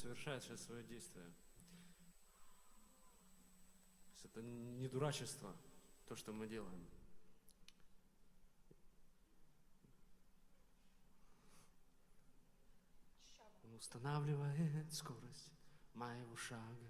совершает сейчас свое действие. То есть это не дурачество, то, что мы делаем. Он устанавливает скорость моего шага.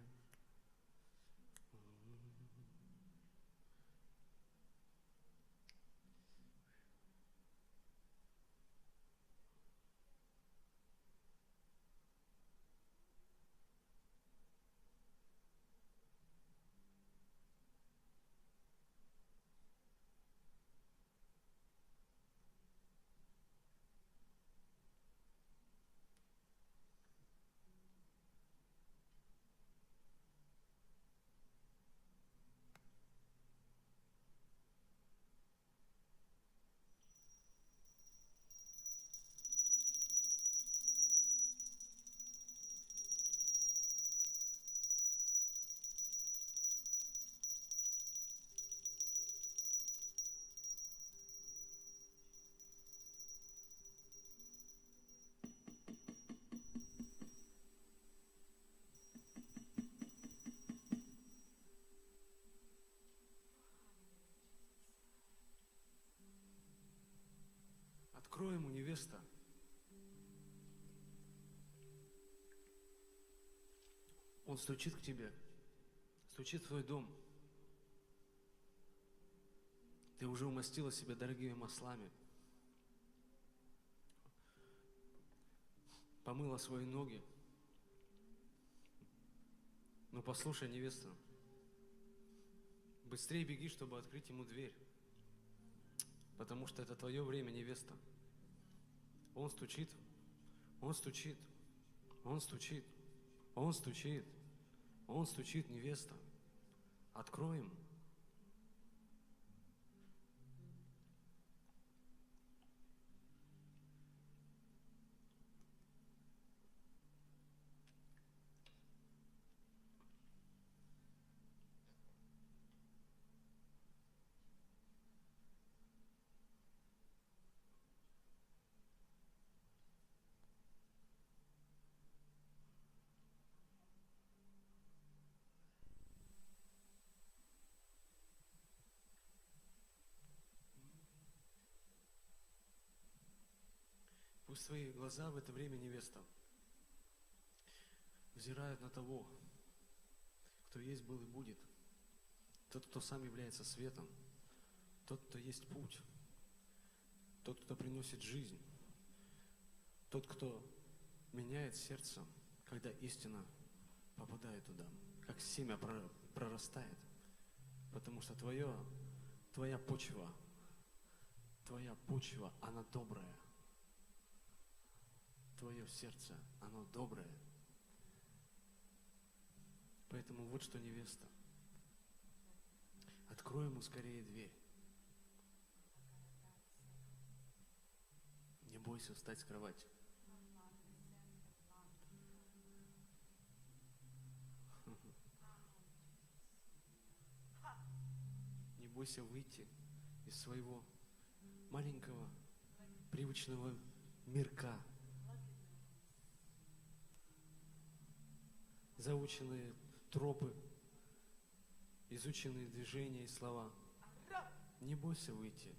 Открой ему, невеста. Он стучит к тебе, стучит в твой дом. Ты уже умастила себя дорогими маслами, помыла свои ноги. Но послушай, невеста, быстрее беги, чтобы открыть ему дверь. Потому что это твое время, невеста. Он стучит, он стучит, он стучит, он стучит, он стучит, невеста. Открой ему. Пусть твои глаза в это время, невеста, взирают на того, кто есть, был и будет. Тот, кто сам является светом. Тот, кто есть путь. Тот, кто приносит жизнь. Тот, кто меняет сердце, когда истина попадает туда, как семя прорастает. Потому что твоя почва, она добрая. Твое сердце, оно доброе. Поэтому вот что, невеста, открой ему скорее дверь. Не бойся встать с кровати. Не бойся выйти из своего маленького привычного мирка. Заученные тропы, изученные движения и слова. Не бойся выйти,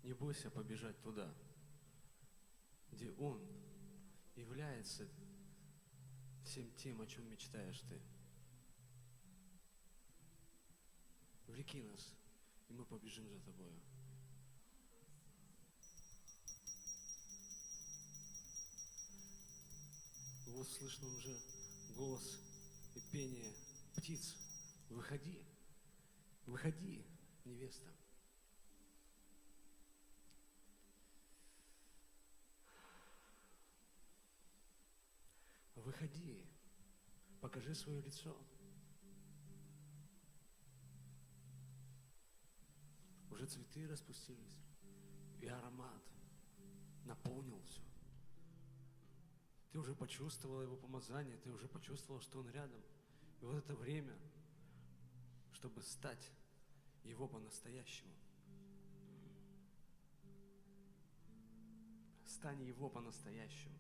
не бойся побежать туда, где Он является всем тем, о чем мечтаешь ты. Влеки нас, и мы побежим за тобою. Вот слышно уже голос и пение птиц. Выходи, выходи, невеста. Выходи, покажи свое лицо. Уже цветы распустились, и аромат наполнил все. Ты уже почувствовала его помазание, ты уже почувствовала, что он рядом. И вот это время, чтобы стать его по-настоящему. Стань его по-настоящему.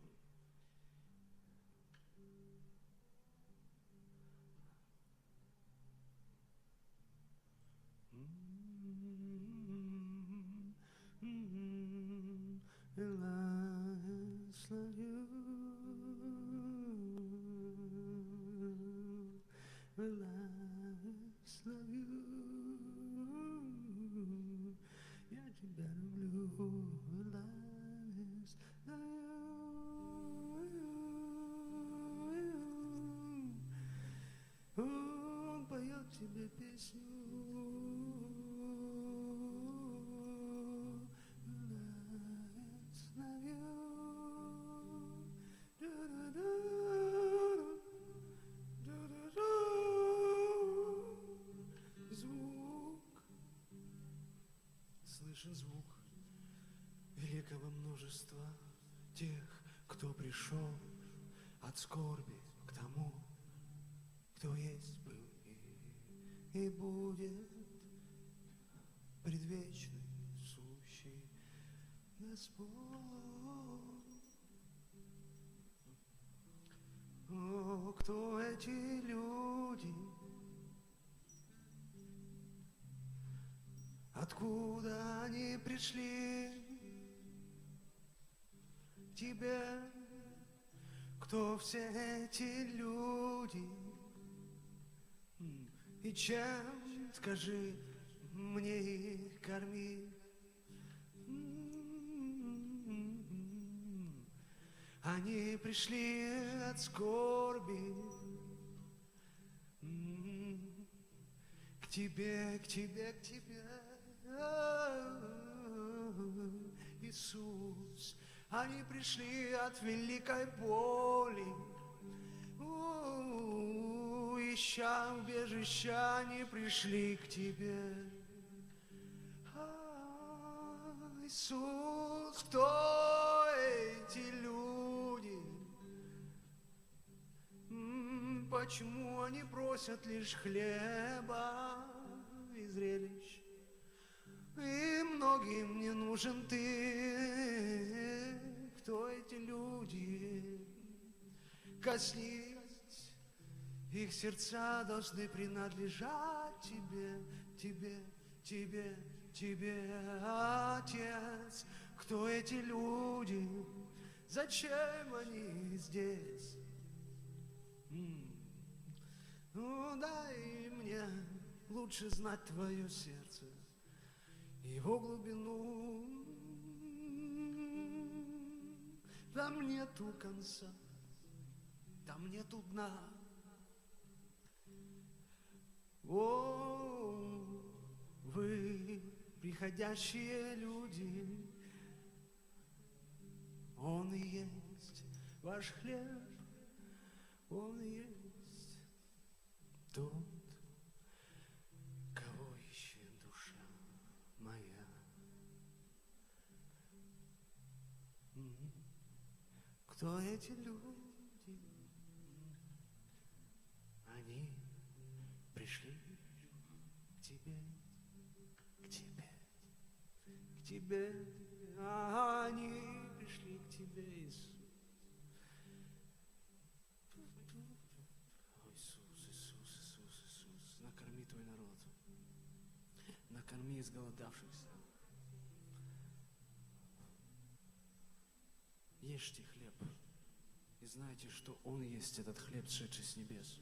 благословю. Я тебя люблю, благословю. Он поет тебе песню. Слышен звук великого множества тех, кто пришел от скорби к тому, кто есть был и будет предвечный, сущий Господь. О, кто эти люди? Откуда они пришли к тебе? Кто все эти люди? И чем, скажи, мне их кормить? Они пришли от скорби к тебе, к тебе, к тебе, Иисус. Они пришли от великой боли, ища убежища, они пришли к тебе. Иисус, кто эти люди? Почему они просят лишь хлеба и зрелищ? И многим не нужен ты. Кто эти люди? Коснись, их сердца должны принадлежать тебе, тебе, тебе, тебе, Отец. Кто эти люди? Зачем они здесь? Ну, дай мне лучше знать твое сердце, его глубину. Там нету конца, там нету дна. О, вы, приходящие люди, Он и есть ваш хлеб, Он и есть тот, кого ищет душа моя. Кто эти люди? Они пришли к тебе, к тебе, к тебе. Они пришли к тебе, Иисус. Накорми твой народ, накорми изголодавшихся. Ешьте хлеб и знайте, что Он есть этот хлеб, сшедший с небес.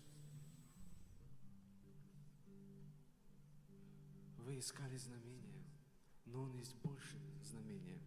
Вы искали знамения, но Он есть больше знамения.